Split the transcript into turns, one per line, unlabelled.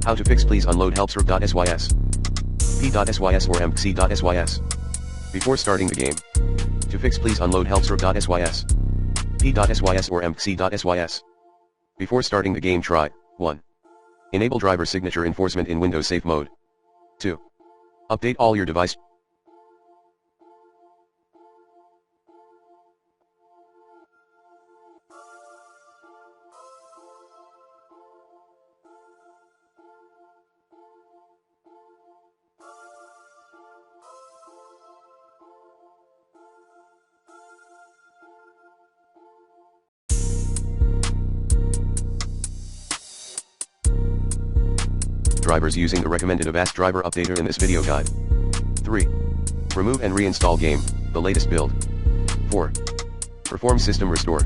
How to fix, please unload helpsrv.sys. p.sys or amdxhc.sys. Before starting the game. To fix, please unload helpsrv.sys. p.sys or amdxhc.sys. Before starting the game, try 1. Enable driver signature enforcement in Windows Safe Mode. 2. Update all your device. Drivers using the recommended Avast driver updater in this video guide. 3. Remove and reinstall game, the latest build. 4. Perform system restore.